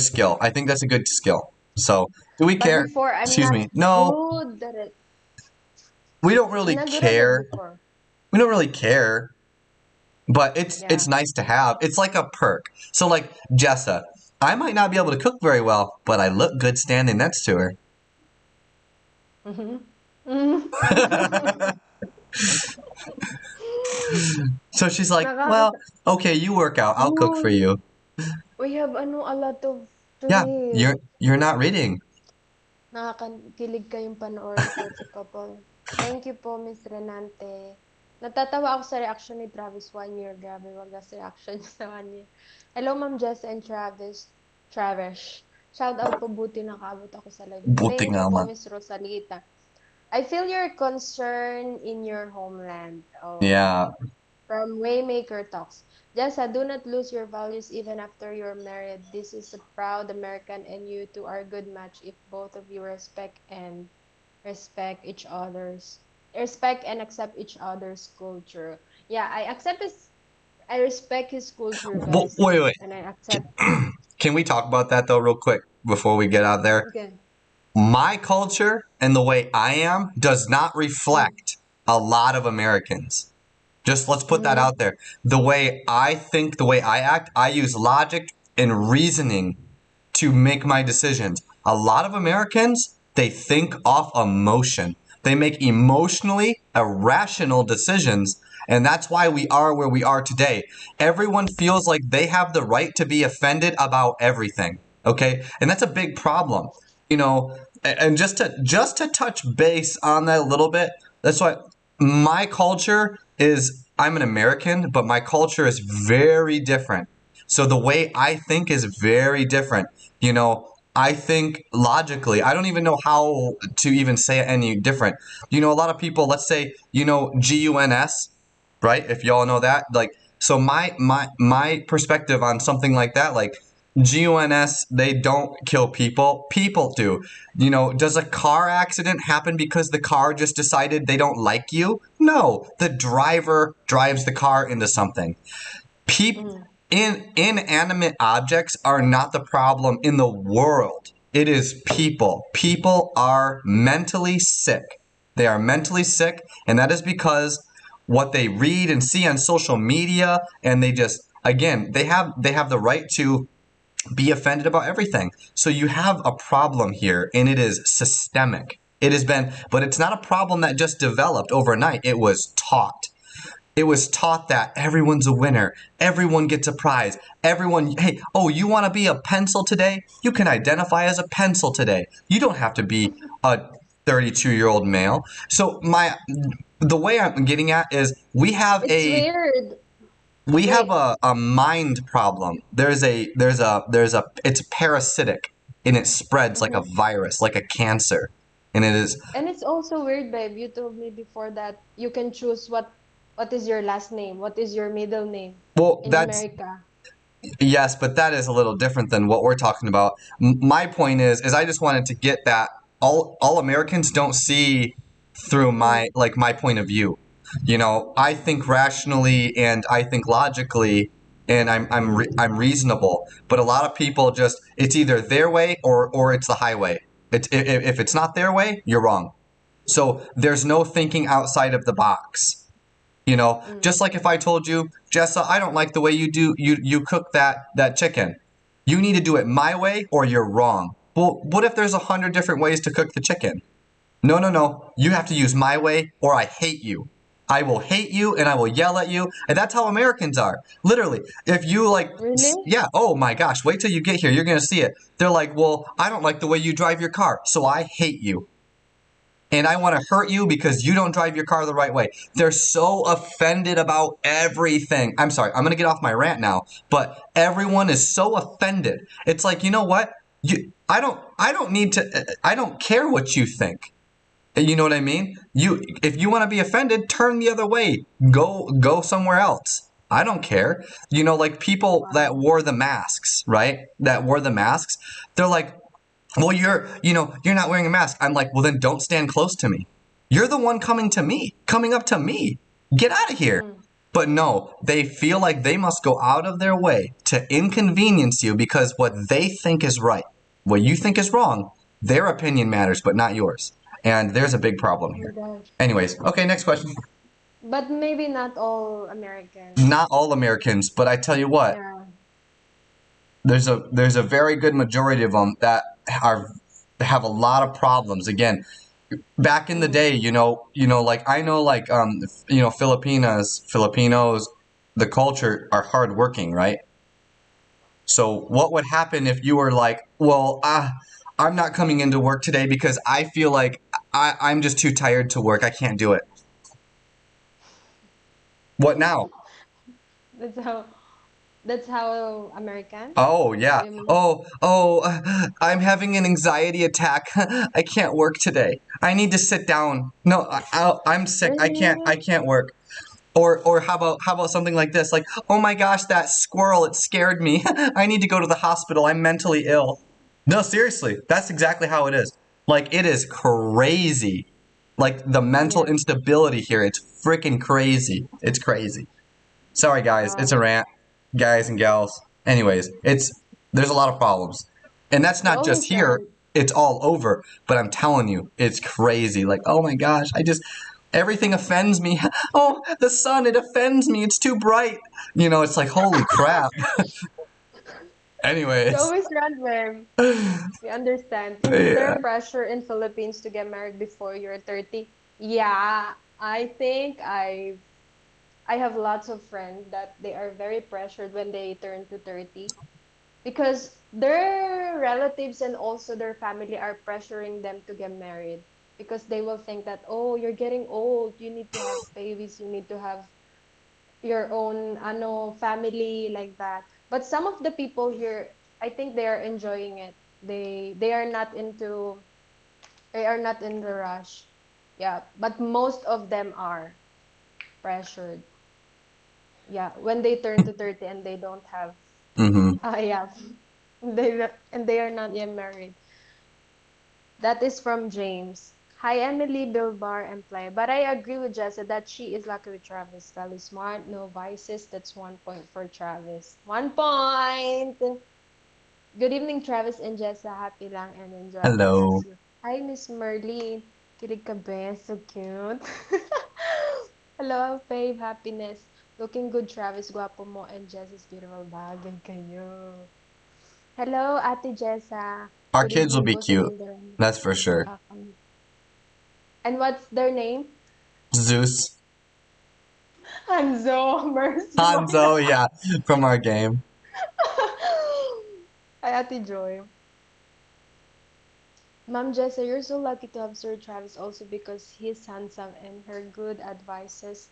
skill. I think that's a good skill. So, do we but care? before I'm Excuse not me. No, good at it. we don't really I'm not good at it care. before. We don't really care, but it's Yeah. nice to have. It's like a perk. So, like Jessa, I might not be able to cook very well, but I look good standing next to her. Mm-hmm. Mm-hmm. So she's like, "Well, Nakaka okay, you work out. I'll cook for Uy, you." we have a lot of Yeah, treats. you're not reading. Nakakakilig kayong panoorin, Pretty Couple. Thank you po, Miss Renante. Natatawa ako sa reaction ni Travis 1 year. Grabe, wagas reaction niya sa 1 year. Hello, Ma'am Jess and Travis. Travis. Shout out po, buti nakaabot ako sa live niyo. Buti Thank nga you po, man. Miss Rosalita. I feel your concern in your homeland. Oh. Yeah. From Waymaker Talks. Jessa, do not lose your values even after you're married. This is a proud American and you two are a good match if both of you respect each other's respect and accept each other's culture. Yeah, I respect his culture, guys, Wait, wait. and I accept. Can we talk about that though, real quick, before we get out there? Okay. My culture and the way I am does not Mm. reflect a lot of Americans. Just let's put that Mm-hmm. out there. The way I think, the way I act, I use logic and reasoning to make my decisions. A lot of Americans, they think off emotion. They make emotionally irrational decisions. And that's why we are where we are today. Everyone feels like they have the right to be offended about everything. Okay. And that's a big problem. You know, and just to touch base on that a little bit, that's why my culture is I'm an American, but my culture is very different. So the way I think is very different. I think logically. I don't even know how to even say it any different. A lot of people, let's say, GUNS, right? If y'all know that, like, so my perspective on something like that, like GUNS, they don't kill people. People do. Does a car accident happen because the car just decided they don't like you? No, the driver drives the car into something. Peop- Mm. Inanimate objects are not the problem in the world. It is people. People are mentally sick. They are mentally sick, and that is because what they read and see on social media, and they just again they have the right to be offended about everything. So you have a problem here, and it is systemic. It has been, but it's not a problem that just developed overnight. It was taught that everyone's a winner. Everyone gets a prize. Everyone, hey, oh, you want to be a pencil today? You can identify as a pencil today. You don't have to be a 32-year-old male. So the way I'm getting at is It's weird. we have Wait. a mind problem. There's a it's parasitic and it spreads like a Mm-hmm. virus, like a cancer. And it is And it's also weird, babe. You told me before that you can choose what is your last name, what is your middle name well, in that's America. yes, but that is a little different than what we're talking about. My point is I just wanted to get that all Americans don't see through Mm. my point of view. I think rationally and I think logically, and I'm reasonable. But a lot of people just it's either their way or it's the highway. If it's not their way, you're wrong. So there's no thinking outside of the box. Just Mm. like if I told you, Jessa, I don't like the way you cook that chicken. You need to do it my way or you're wrong. Well, what if there's 100 different ways to cook the chicken? No, no, no. You have to use my way or I hate you. I will hate you and I will yell at you. And that's how Americans are. Literally. If you like, Really? yeah, oh my gosh, wait till you get here. You're going to see it. They're like, well, I don't like the way you drive your car. So I hate you and I want to hurt you because you don't drive your car the right way. They're so offended about everything. I'm sorry, I'm going to get off my rant now, but everyone is so offended. It's like, you know what? I don't need to I don't care what you think. You know what I mean? If you want to be offended, turn the other way. Go somewhere else. I don't care. Like people that Wow. wore the masks, right? That wore the masks. They're like, well, you're not wearing a mask. I'm like, well, then don't stand close to me. You're the one coming up to me. Get out of here. Mm. But no, they feel like they must go out of their way to inconvenience you because what they think is right, what you think is wrong, their opinion matters, but not yours. And there's a big problem Oh my here. gosh. Anyways, okay, next question. But maybe not all Americans. Not all Americans, but I tell you what, Yeah. there's a very good majority of them that are have a lot of problems. Again, back in the Mm. day, like I know, like Filipinos, the culture are hardworking, right? So what would happen if you were like, well, I'm not coming into work today because I feel like I'm just too tired to work. I can't do it. What now? That's how that's how American Oh, yeah. women. Oh, I'm having an anxiety attack. I can't work today. I need to sit down. No, I'm sick. I Really? can't work. Or how about something like this? Like, oh my gosh, that squirrel, it scared me. I need to go to the hospital. I'm mentally ill. No, seriously, that's exactly how it is. Like, it is crazy. Like, the mental Yeah. instability here, it's freaking crazy. It's crazy. Sorry, guys, it's a Wow. rant, guys and gals. Anyways, there's a lot of problems, and that's You not just always here. It's all over. But I'm telling you, it's crazy. Like, oh my gosh, everything offends me. Oh, the sun, it offends me. It's too bright. It's like holy crap. you Anyways, always run them. We understand. Is there yeah. pressure in Philippines to get married before you're 30? Yeah, I think I have lots of friends that they are very pressured when they turn to 30 because their relatives and also their family are pressuring them to get married because they will think that, oh, you're getting old, you need to have babies, you need to have your own family like that. But some of the people here, I think they are enjoying it. They are not into they are not in the rush. Yeah, but most of them are pressured. Yeah, when they turn to 30 and they don't have Mm-hmm. yeah. They are not yet married. That is from James. Hi, Emily, Bilbar, and Play. But I agree with Jessa that she is lucky with Travis. Kelly smart, no vices. That's 1 point for Travis. 1 point. Good evening, Travis and Jessa. Happy lang and enjoy. God Hello. bless you. Hi, Miss Merlin. Kilig ka ba? So cute. Hello, babe. Happiness. Looking good, Travis. Guwapo mo. And Jessa's beautiful. Bagay kayo. Hello, Ate Jessa. Our Good kids will evening be po sa cute. inyong dalawa. That's for sure. And what's their name? Zeus. Hanzo, Mercy, why Hanzo, not? yeah, from our game. Hi, Ate Joy. Ma'am Jessa, you're so lucky to have Sir Travis also because he's handsome and her good advices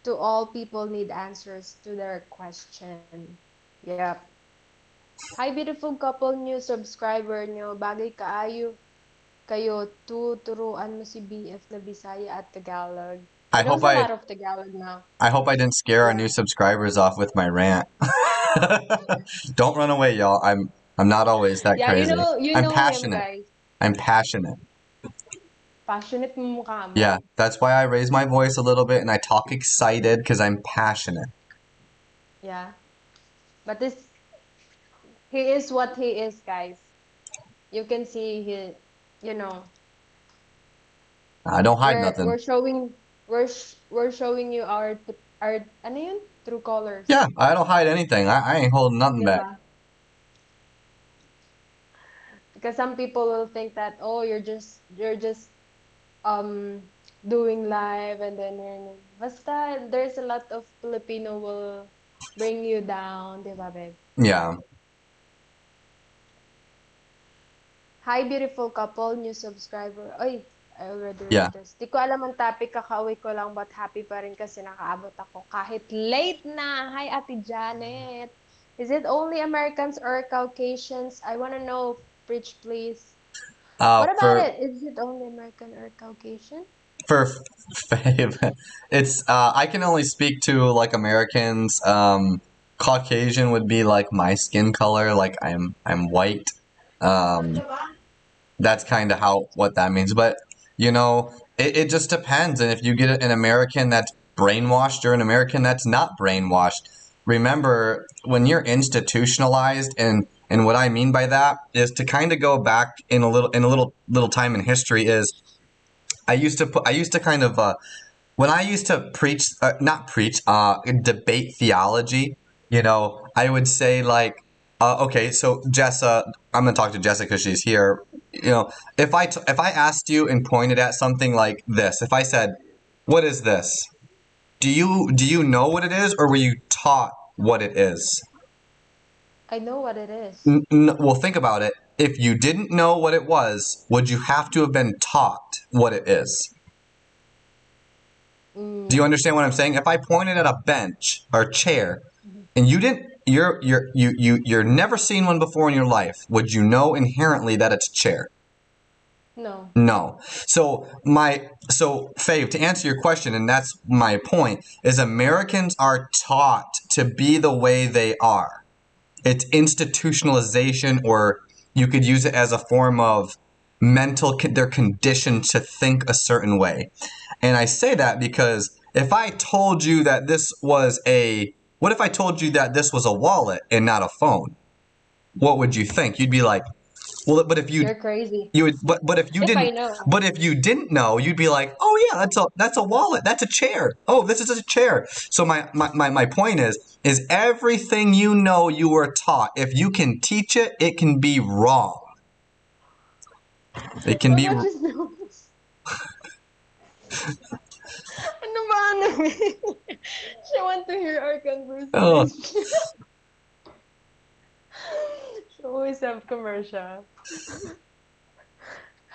to all people need answers to their question. Yep. Hi, beautiful couple, new subscriber nyo. Bagay kaayo kayo, tuturuan mo si BF na Bisaya at Tagalog. He I knows hope a I lot of Tagalog now. I hope I didn't scare our Yeah. new subscribers off with my rant. Don't run away, y'all. I'm not always that Yeah, crazy. you I'm know him, passionate. guys. I'm passionate. Passionate mo mukha mo. Yeah, that's why I raise my voice a little bit and I talk excited because I'm passionate. Yeah. But he is what he is, guys. You can see you know, I don't hide nothing. we're showing we're showing you our ano yun? True Yeah, colors. I don't hide anything. I ain't holding nothing 'Di back. ba? Because some people will think that oh, you're just um doing live and then basta there's a lot of Filipino will bring you down, 'di ba, babe? Yeah, Hi, beautiful couple, new subscriber. Ay, I already yeah. read this. Di ko alam ang topic, kakauwi ko lang, but happy pa rin kasi nakaabot ako kahit late na. Hi, Ate Janet. Is it only Americans or Caucasians? I wanna know, preach please. What about For it? Is it only American or Caucasian? for fave, it's I can only speak to like Americans. Caucasian would be like my skin color. Like I'm white. Um, that's kind of how what that means. But it just depends. And if you get an American that's brainwashed or an American that's not brainwashed, remember when you're institutionalized, and what I mean by that is to kind of go back in a little time in history is I used to kind of when I used to preach, not preach, debate theology, I would say like, okay, so Jessa, I'm gonna talk to Jessa because she's here. If I asked you and pointed at something like this, if I said, "What is this?" Do you know what it is, or were you taught what it is? I know what it is. Well, think about it. If you didn't know what it was, would you have to have been taught what it is? Do you Mm. understand what I'm saying? If I pointed at a bench or chair Mhm. and you didn't you're never seen one before in your life, would you know inherently that it's a chair? No. No. So Fave, to answer your question, and that's my point, is Americans are taught to be the way they are. It's institutionalization, or you could use it as a form of they're conditioned to think a certain way. And I say that because if I told you that what if I told you that this was a wallet and not a phone? What would you think? You'd be like, well, but if You're crazy. you would, but if you If I didn't, know. but if you didn't know, you'd be like, oh yeah, that's a wallet, that's a chair. Oh, this is a chair. So my point is everything you know you were taught. If you can teach it, it can be wrong. It can be. Mama just knows. Ano ba namin? She want to hear our Oh, conversation. She always have commercial.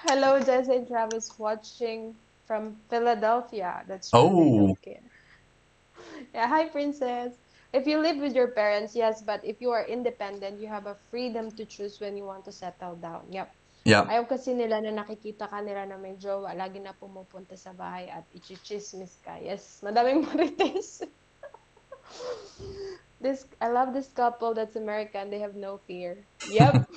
Hello, Jess and Travis watching from Philadelphia. That's true, they oh, don't care. Yeah, hi, Princess. If you live with your parents, yes, but if you are independent, you have a freedom to choose when you want to settle down. Yep. yeah. Ayaw kasi nila na nakikita ka nila na may jowa, lagi na pumupunta sa bahay at ichichismis ka. Yes, madaming marites. I love this couple that's American. They have no fear. Yep.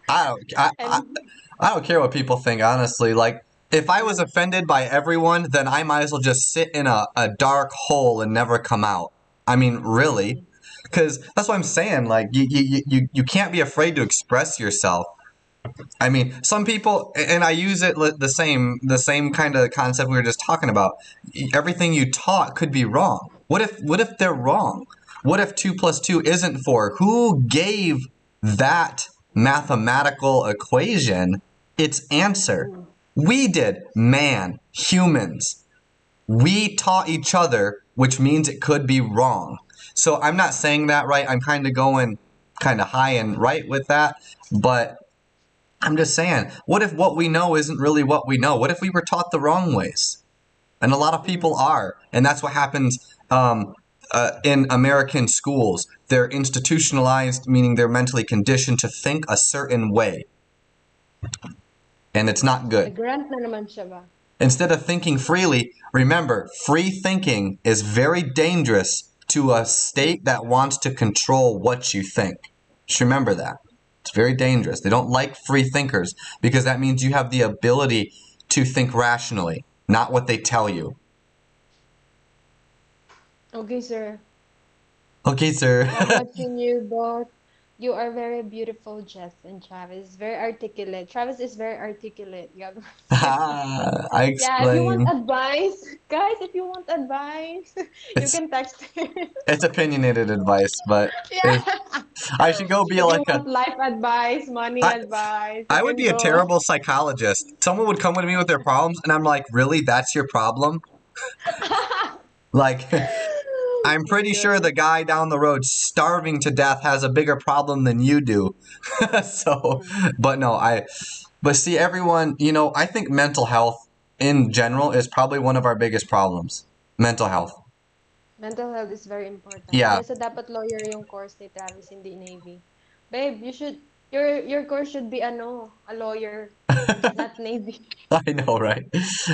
I don't. And I don't care what people think, honestly. Like, if I was offended by everyone, then I might as well just sit in a dark hole and never come out. I mean, really. mm, Because that's what I'm saying. Like, you can't be afraid to express yourself. I mean, some people, and I use it the same kind of concept we were just talking about. Everything you taught could be wrong. What if they're wrong? What if 2 plus 2 isn't 4? Who gave that mathematical equation its answer? mm, We did. Man, humans. We taught each other, which means it could be wrong. So I'm not saying that right. I'm kind of going kind of high and right with that, but I'm just saying, what if what we know isn't really what we know? What if we were taught the wrong ways? And a lot of people mm. are. And that's what happens in American schools. They're institutionalized, meaning they're mentally conditioned to think a certain way. And it's not good. Nag-rant na naman siya ba? Instead of thinking freely, remember, free thinking is very dangerous to a state that wants to control what you think. Just remember that. It's very dangerous. They don't like free thinkers because that means you have the ability to think rationally, not what they tell you. Okay, sir. Okay, sir. Love watching you both. You are very beautiful, Jess and Travis. Very articulate. Travis is very articulate. Yeah. I Yeah, if you want explain. advice, guys, if you want advice, you It's can text him. it's opinionated advice, but Yeah. I should go be If you like a want life advice, money I advice, you I would can be a go. terrible psychologist. Someone would come to me with their problems, and I'm like, really? That's your problem? Like, Oh I'm my pretty sure the God. guy down the road starving to death has a bigger problem than you do. So, Mm. but no, but see, everyone, I think mental health in general is probably one of our biggest problems. Mental health. Mental health is very important. Yeah, Kaya sa dapat lawyer yung course ni Travis, hindi Navy. Babe, your course should be a lawyer, not Navy. I know, right?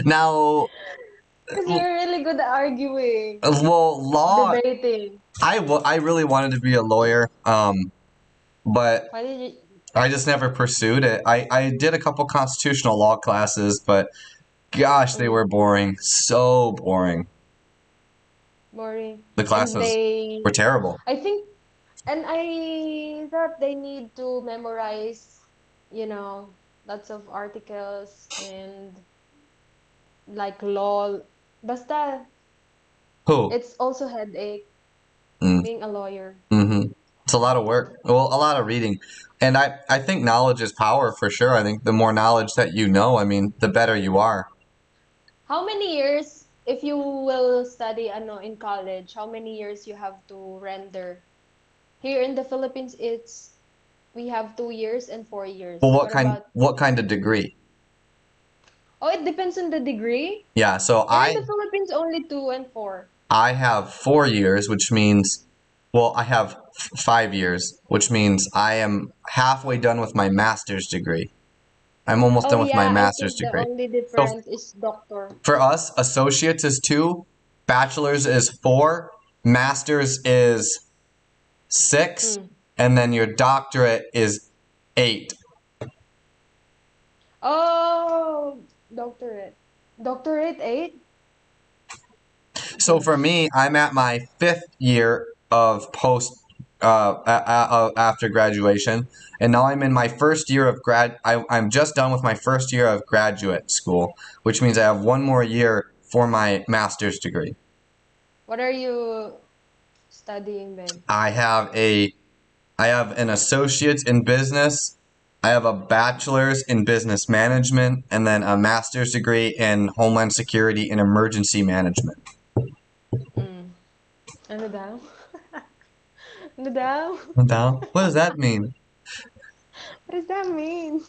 Now, Because you're really good at arguing, well, law, debating. I really wanted to be a lawyer, but Why did you, I just never pursued it. I did a couple constitutional law classes, but gosh, they were mm, boring. So boring. boring? The And classes were terrible. I think, and I thought they need to memorize, lots of articles and like law. Basta, Who? it's also headache Mm, being a lawyer. mm-hmm. It's a lot of work. Well, a lot of reading. And I think knowledge is power for sure. I think the more knowledge that you know, I mean, the better you are. How many years, if you will study in college, how many years you have to render? Here in the Philippines, we have 2 years and 4 Well, years. what What kind about what kind of degree? Oh, it depends on the degree. Yeah, so Here in the Philippines, only 2 and 4. I have 4 years, which means, well, I have 5 years, which means I am halfway done with my master's degree. I'm almost Oh done with my yeah, I master's think the degree. only So difference is doctor. for us, associates is 2, bachelor's is 4, master's is 6, Hmm. and then your doctorate is 8. Oh, doctorate. Doctorate 8? So for Gosh. me, I'm at my 5th year of after graduation, and now I'm in my first year of I'm just done with my first year of graduate school, which means I have one more year for my master's degree. What are you studying, babe? I have a I have an associate's in business. I have a bachelor's in business management, and then a master's degree in homeland security and emergency management. Mm. Ano daw? Ano daw? Now, what does that mean? What does that mean?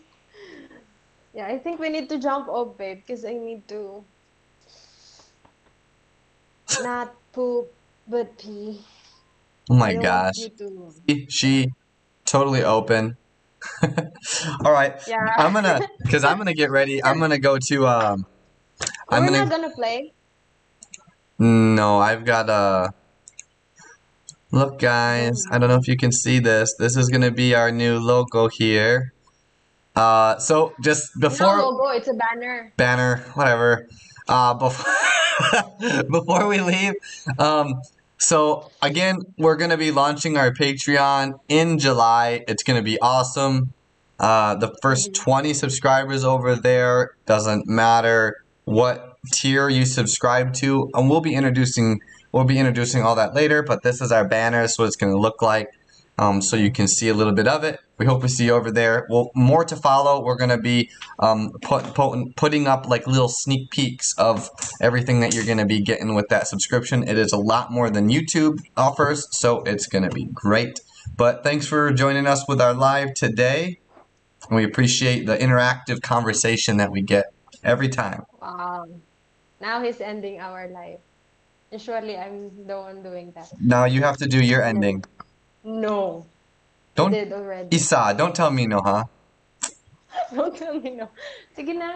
Yeah, I think we need to jump off, babe, because I need to not poop but pee. Oh I my don't want gosh. you to. She totally open. All right. Yeah. I'm gonna get ready. I'm gonna go to, I'm We're gonna, not gonna play. no, I've got, look guys, I don't know Boom. if you can see this. This is gonna be our new logo here. So just No before, logo, it's a banner. banner, whatever. Before before we leave, um, so again, we're gonna be launching our Patreon in July. It's gonna be awesome. The first Mhm. 20 subscribers over there, doesn't matter what tier you subscribe to, and we'll be introducing all that later. But this is our banner, so it's gonna look like, so you can see a little bit of it. We hope we see you over there. Well, more to follow. We're gonna be putting up like little sneak peeks of everything that you're gonna be getting with that subscription. It is a lot more than YouTube offers, so it's gonna be great. But thanks for joining us with our live today. And we appreciate the interactive conversation that we get every time. Wow. Now he's ending our life. And surely I'm the one doing that. Now you have to do your No. ending. No. I Don't, did already. Isa, don't tell me no, huh? Don't tell me no. Sige na.